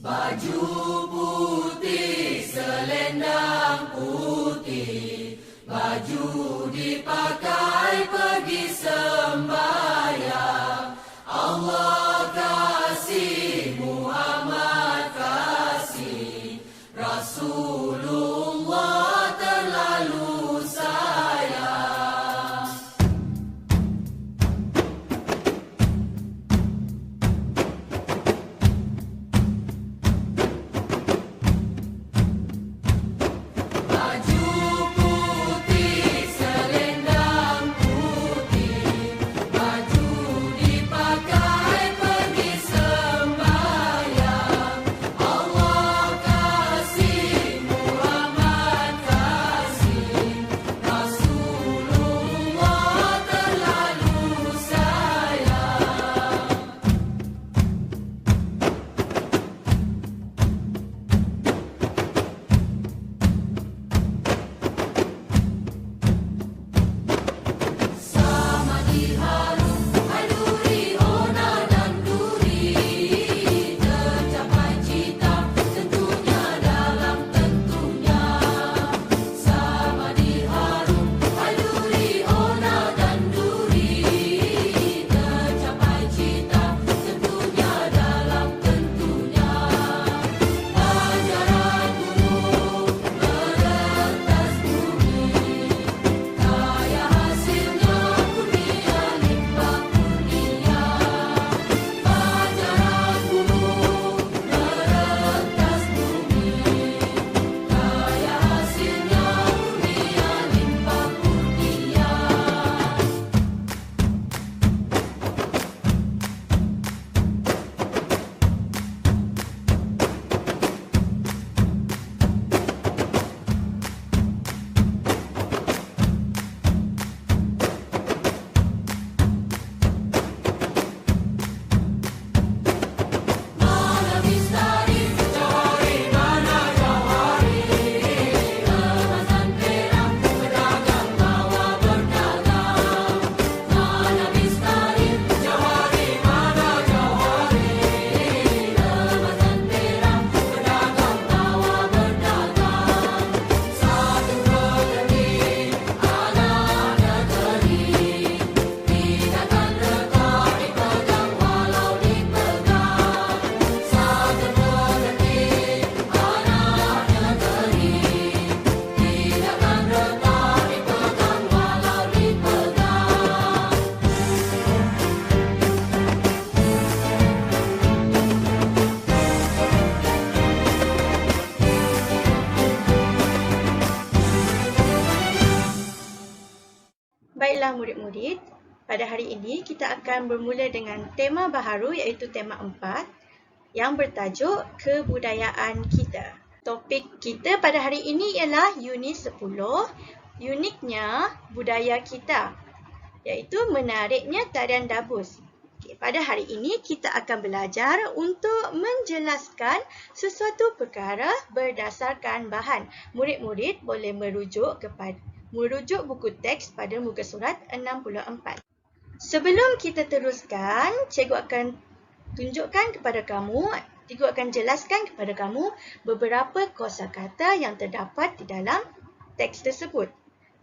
Baju putih, selendang putih, baju dipakai pergi sembahyang. Allah kasih, Muhammad kasih, Rasulullah terlalu sayang. Baju putih, selendang putih, baju dipakai pergi sembahyang. Allah kasih, Muhammad kasih, Rasulullah terlalu sayang. Sama diharum, hai duri, ona dan duri, tercapai cita, tentunya dalam tentunya. Sama diharum, hai duri, ona dan duri, tercapai cita, tentunya dalam tentunya. Pancaran gunung meretas bumi, kaya hasilnya kurnia limpah kurnia. Pancaran gunung meretas bumi, kaya hasilnya kurnia limpah kurnia. Mana mistari, jauhari, mana jauhari, emas dan perak, pedagang bawa berdagang. Mana mistari, jauhari, mana jauhari, emas dan perak, pedagang bawa berdagang. Satu negeri, anak negeri, tidak akan retak dipegang walau dipegang. Satu negeri, anak negeri, tidak akan retak dipegang walau dipegang. Baiklah murid-murid, pada hari ini kita akan bermula dengan tema baharu iaitu tema 4 yang bertajuk kebudayaan kita. Topik kita pada hari ini ialah unit 10, uniknya budaya kita, iaitu menariknya tarian dabus. Okey, pada hari ini kita akan belajar untuk menjelaskan sesuatu perkara berdasarkan bahan. Murid-murid boleh merujuk buku teks pada muka surat 64. Sebelum kita teruskan, cikgu akan jelaskan kepada kamu beberapa kosakata yang terdapat di dalam teks tersebut.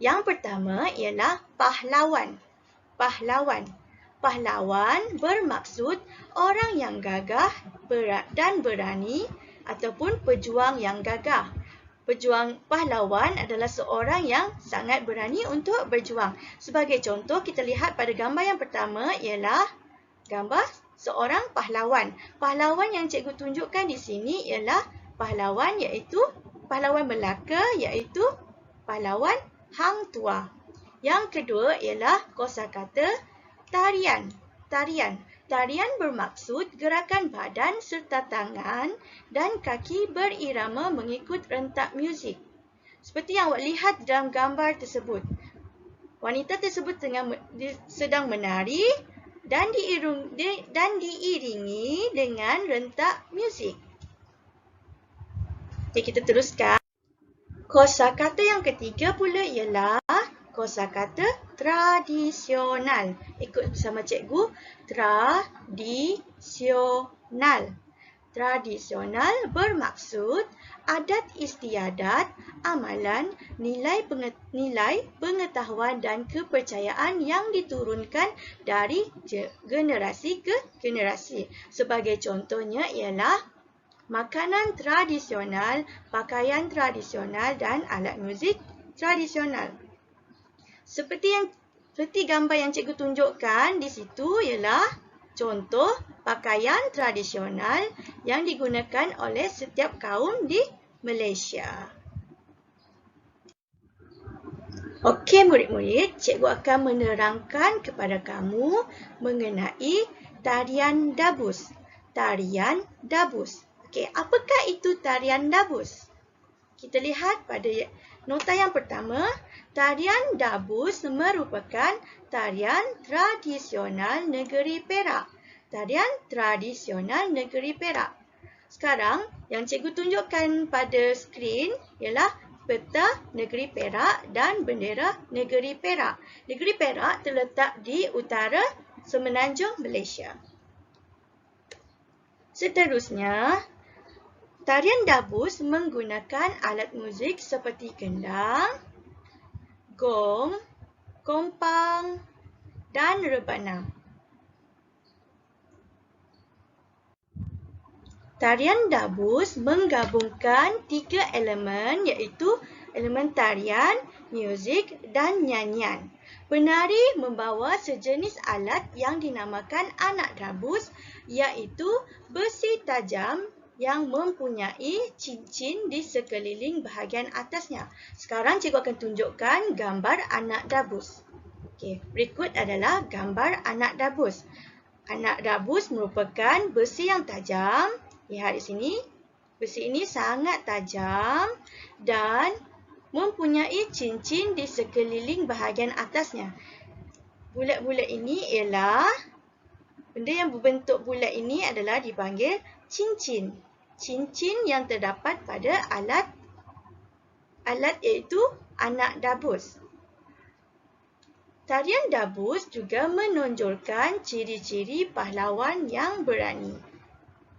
Yang pertama ialah pahlawan. Pahlawan bermaksud orang yang gagah dan berani ataupun pejuang yang gagah. Pahlawan adalah seorang yang sangat berani untuk berjuang. Sebagai contoh, kita lihat pada gambar yang pertama ialah gambar seorang pahlawan. Pahlawan yang cikgu tunjukkan di sini ialah pahlawan Melaka, iaitu pahlawan Hang Tuah. Yang kedua ialah kosakata tarian. Tarian bermaksud gerakan badan serta tangan dan kaki berirama mengikut rentak muzik. Seperti yang awak lihat dalam gambar tersebut. Wanita tersebut sedang menari dan diiringi dengan rentak muzik. Okey, kita teruskan. Kosakata yang ketiga pula ialah kosakata tradisional. Ikut bersama cikgu. Tradisional. Tradisional bermaksud adat istiadat, amalan, nilai pengetahuan dan kepercayaan yang diturunkan dari generasi ke generasi. Sebagai contohnya ialah makanan tradisional, pakaian tradisional dan alat muzik tradisional. Seperti gambar yang cikgu tunjukkan di situ ialah contoh pakaian tradisional yang digunakan oleh setiap kaum di Malaysia. Okey murid-murid, cikgu akan menerangkan kepada kamu mengenai tarian dabus. Tarian dabus. Okey, apakah itu tarian dabus? Kita lihat pada nota yang pertama, tarian dabus merupakan tarian tradisional negeri Perak. Tarian tradisional negeri Perak. Sekarang, yang cikgu tunjukkan pada skrin ialah peta negeri Perak dan bendera negeri Perak. Negeri Perak terletak di utara semenanjung Malaysia. Seterusnya, tarian dabus menggunakan alat muzik seperti gendang, gong, kompang dan rebana. Tarian dabus menggabungkan 3 elemen iaitu elemen tarian, muzik dan nyanyian. Penari membawa sejenis alat yang dinamakan anak dabus iaitu besi tajam yang mempunyai cincin di sekeliling bahagian atasnya. Sekarang cikgu akan tunjukkan gambar anak dabus. Okey, berikut adalah gambar anak dabus. Anak dabus merupakan besi yang tajam. Lihat di sini, besi ini sangat tajam dan mempunyai cincin di sekeliling bahagian atasnya. Bulat-bulat ini ialah, benda yang berbentuk bulat ini adalah dipanggil cincin. Cincin yang terdapat pada alat iaitu anak dabus. Tarian dabus juga menonjolkan ciri-ciri pahlawan yang berani.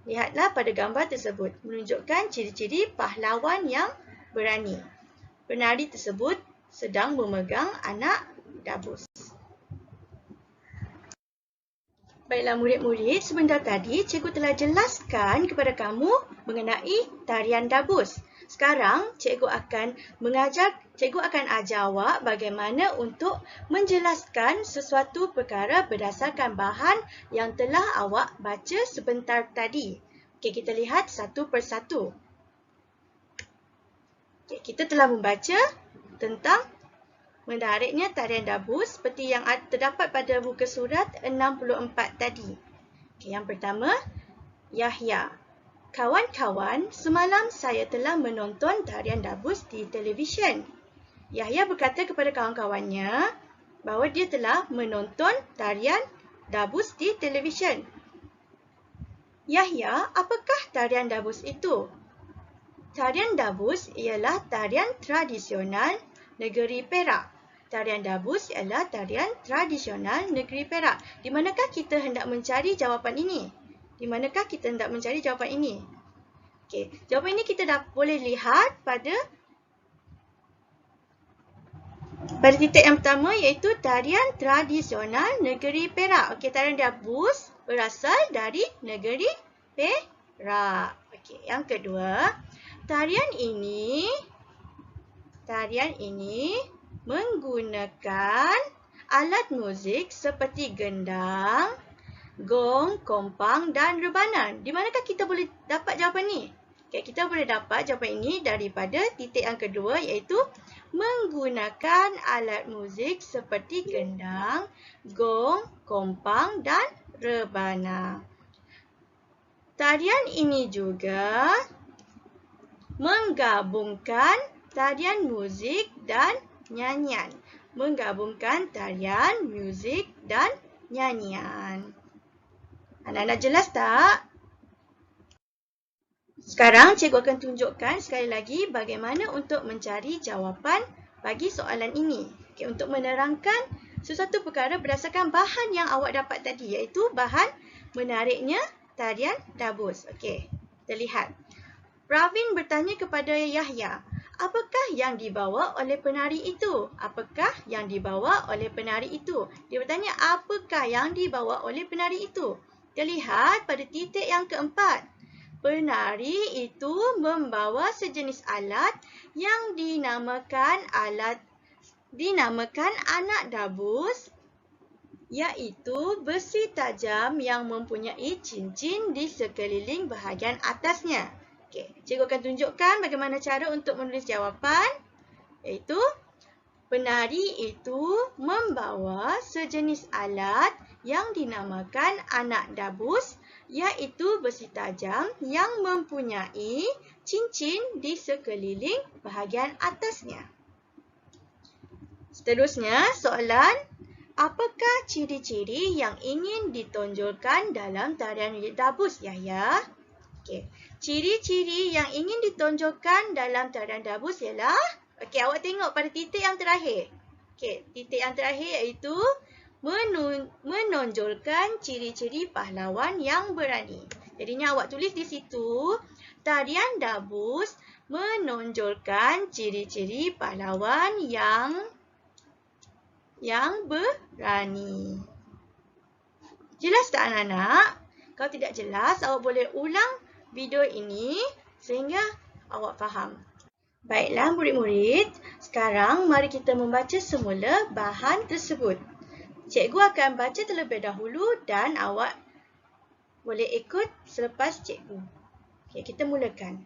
Lihatlah pada gambar tersebut, menunjukkan ciri-ciri pahlawan yang berani. Penari tersebut sedang memegang anak dabus. Baiklah murid-murid, sebentar tadi cikgu telah jelaskan kepada kamu mengenai tarian dabus. Sekarang cikgu akan ajar awak bagaimana untuk menjelaskan sesuatu perkara berdasarkan bahan yang telah awak baca sebentar tadi. Okey, kita lihat satu persatu. Okey, kita telah membaca tentang menariknya tarian dabus seperti yang terdapat pada buku surat 64 tadi. Okey, yang pertama, Yahya. Kawan-kawan, semalam saya telah menonton tarian dabus di televisyen. Yahya berkata kepada kawan-kawannya bahawa dia telah menonton tarian dabus di televisyen. Yahya, apakah tarian dabus itu? Tarian dabus ialah tarian tradisional negeri Perak. Tarian dabus ialah tarian tradisional negeri Perak. Di manakah kita hendak mencari jawapan ini? Di manakah kita hendak mencari jawapan ini? Okey, jawapan ini kita dah boleh lihat pada titik yang pertama iaitu tarian tradisional negeri Perak. Okey, tarian dabus berasal dari negeri Perak. Okey, yang kedua, tarian ini menggunakan alat muzik seperti gendang, gong, kompang dan rebana. Di manakah kita boleh dapat jawapan ni? Okay, kita boleh dapat jawapan ini daripada titik yang kedua iaitu menggunakan alat muzik seperti gendang, gong, kompang dan rebana. Tarian ini juga menggabungkan tarian muzik dan nyanyian. Menggabungkan tarian, muzik dan nyanyian. Anak-anak jelas tak? Sekarang cikgu akan tunjukkan sekali lagi bagaimana untuk mencari jawapan bagi soalan ini. Okay, untuk menerangkan sesuatu perkara berdasarkan bahan yang awak dapat tadi iaitu bahan menariknya tarian dabus. Okey. Kita lihat. Pravin bertanya kepada Yahya, apakah yang dibawa oleh penari itu? Apakah yang dibawa oleh penari itu? Dia bertanya, apakah yang dibawa oleh penari itu? Kita lihat pada titik yang keempat. Penari itu membawa sejenis alat yang dinamakan anak dabus, iaitu besi tajam yang mempunyai cincin di sekeliling bahagian atasnya. Okey, cikgu akan tunjukkan bagaimana cara untuk menulis jawapan, iaitu penari itu membawa sejenis alat yang dinamakan anak dabus, iaitu besi tajam yang mempunyai cincin di sekeliling bahagian atasnya. Seterusnya, soalan, apakah ciri-ciri yang ingin ditonjolkan dalam tarian dabus, Yahya? Okey, ciri-ciri yang ingin ditonjolkan dalam tarian dabus ialah, okey, awak tengok pada titik yang terakhir. Okey, titik yang terakhir iaitu menonjolkan ciri-ciri pahlawan yang berani. Jadinya awak tulis di situ, tarian dabus menonjolkan ciri-ciri pahlawan yang berani. Jelas tak anak-anak? Kalau tidak jelas, awak boleh ulang video ini sehingga awak faham. Baiklah murid-murid, sekarang mari kita membaca semula bahan tersebut. Cikgu akan baca terlebih dahulu dan awak boleh ikut selepas cikgu. Okey, kita mulakan.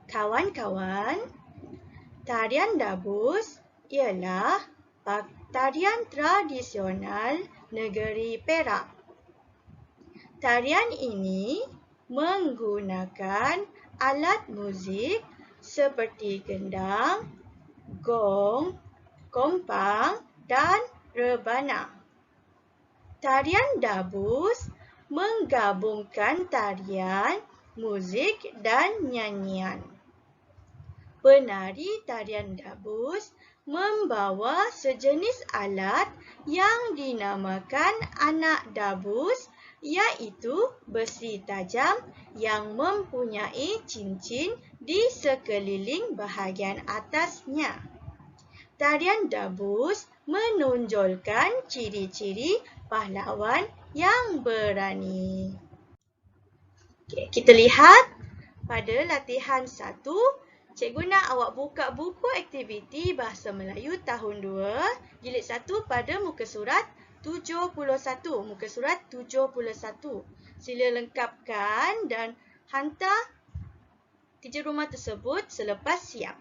Kawan-kawan, tarian dabus ialah tarian tradisional negeri Perak. Tarian ini menggunakan alat muzik seperti gendang, gong, kompang dan rebana. Tarian dabus menggabungkan tarian, muzik dan nyanyian. Penari tarian dabus membawa sejenis alat yang dinamakan anak dabus, iaitu besi tajam yang mempunyai cincin di sekeliling bahagian atasnya. Tarian dabus menonjolkan ciri-ciri pahlawan yang berani. Okey, kita lihat pada latihan 1. Cikgu nak awak buka buku aktiviti Bahasa Melayu tahun 2, jilid 1 pada muka surat 71. Muka surat 71. Sila lengkapkan dan hantar kerja rumah tersebut selepas siap.